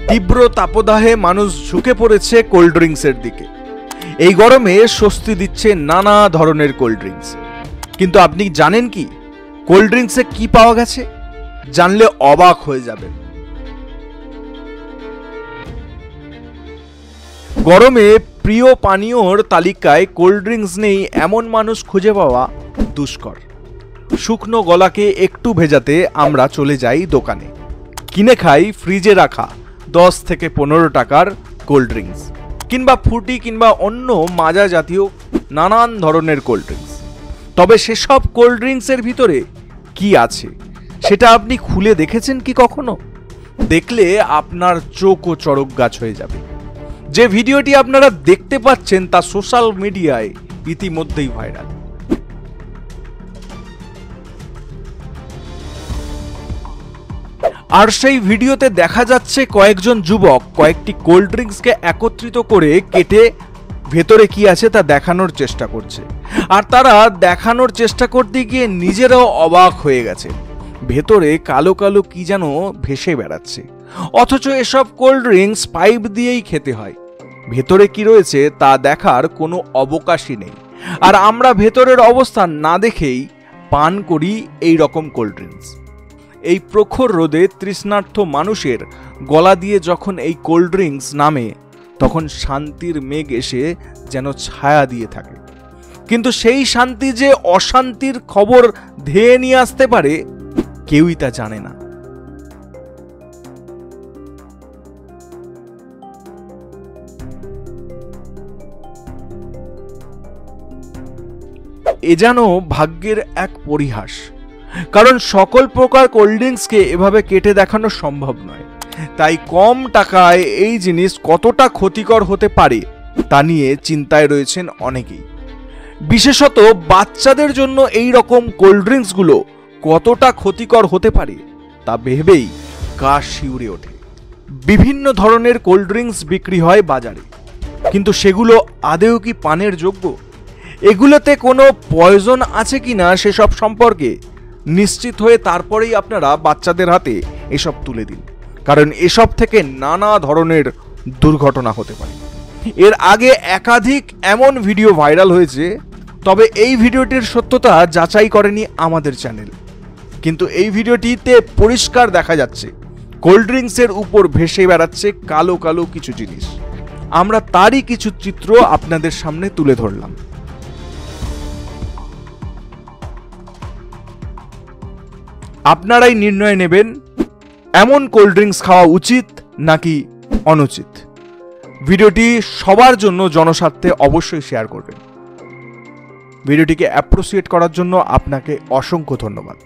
তীব্র তাপদাহে মানুষ ঝুঁকে পড়েছে কোল্ড ড্রিঙ্কসের দিকে। এই গরমে স্বস্তি দিচ্ছে নানা ধরনের কোল্ড ড্রিঙ্কস। কিন্তু আপনি জানেন কি কোল্ড ড্রিঙ্কসে কি পাওয়া গেছে? জানলে অবাক হয়ে যাবেন। গরমে প্রিয় পানীয়র তালিকায় কোল্ড ড্রিঙ্কস নেই এমন মানুষ খুঁজে পাওয়া দুষ্কর। শুকনো গলাকে একটু ভেজাতে আমরা চলে যাই দোকানে, কিনে খাই ফ্রিজে রাখা 10 থেকে 15 টাকার কোল্ড ড্রিঙ্কস, কিংবা ফ্রুটি কিংবা অন্য মাজা জাতীয় নানান ধরনের কোল্ড ড্রিঙ্কস। তবে সেসব কোল্ড ড্রিঙ্কসের ভিতরে কি আছে সেটা আপনি খুলে দেখেছেন কি কখনো? দেখলে আপনার চোখ ও চড়ক গাছ হয়ে যাবে। যে ভিডিওটি আপনারা দেখতে পাচ্ছেন তা সোশ্যাল মিডিয়ায় ইতিমধ্যেই ভাইরাল। আর সেই ভিডিওতে দেখা যাচ্ছে কয়েকজন যুবক কয়েকটি কোল্ড ড্রিঙ্কসকে একত্রিত করে কেটে ভেতরে কি আছে তা দেখানোর চেষ্টা করছে। আর তারা দেখানোর চেষ্টা করতে গিয়ে নিজেরাও অবাক হয়ে গেছে। ভেতরে কালো কালো কি যেন ভেসে বেড়াচ্ছে, অথচ এসব কোল্ড ড্রিঙ্কস পাইপ দিয়েই খেতে হয়। ভেতরে কি রয়েছে তা দেখার কোনো অবকাশই নেই। আর আমরা ভেতরের অবস্থা না দেখেই পান করি এই রকম কোল্ড ড্রিঙ্কস। এই প্রখর রোদে তৃষ্ণার্ত মানুষের গলা দিয়ে যখন এই কোল্ড ড্রিঙ্কস নামে, তখন শান্তির মেঘ এসে যেন ছায়া দিয়ে থাকে। কিন্তু সেই শান্তি যে অশান্তির খবর ধেয়ে নিয়ে আসতে পারে কেউই তা জানে না। এ যেন ভাগ্যের এক পরিহাস, কারণ সকল প্রকার কোল্ড ড্রিঙ্কসকে এভাবে কেটে দেখানো সম্ভব নয়। তাই কম টাকায় এই জিনিস কতটা ক্ষতিকর হতে পারে তা নিয়ে চিন্তায় রয়েছেন অনেকেই। বিশেষত বাচ্চাদের জন্য এই রকম কোল্ড ড্রিঙ্কসগুলো কতটা ক্ষতিকর হতে পারে তা ভেবেই গা শিউরে ওঠে। বিভিন্ন ধরনের কোল্ড ড্রিঙ্কস বিক্রি হয় বাজারে, কিন্তু সেগুলো আদৌ কি পানের যোগ্য? এগুলোতে কোনো পয়জন আছে কিনা সেসব সম্পর্কে নিশ্চিত হয়ে তারপরেই আপনারা বাচ্চাদের হাতে এসব তুলে দিন, কারণ এসব থেকে নানা ধরনের দুর্ঘটনা হতে পারে। এর আগে একাধিক এমন ভিডিও ভাইরাল হয়েছে, তবে এই ভিডিওটির সত্যতা যাচাই করেনি আমাদের চ্যানেল। কিন্তু এই ভিডিওটিতে পরিষ্কার দেখা যাচ্ছে কোল্ড ড্রিঙ্কসের উপর ভেসে বেড়াচ্ছে কালো কালো কিছু জিনিস। আমরা তারই কিছু চিত্র আপনাদের সামনে তুলে ধরলাম। আপনারাই নির্ণয় নেবেন এমন কোল্ড ড্রিঙ্কস খাওয়া উচিত নাকি অনুচিত। ভিডিওটি সবার জন্য জনস্বার্থে অবশ্যই শেয়ার করবেন। ভিডিওটিকে অ্যাপ্রিসিয়েট করার জন্য আপনাকে অসংখ্য ধন্যবাদ।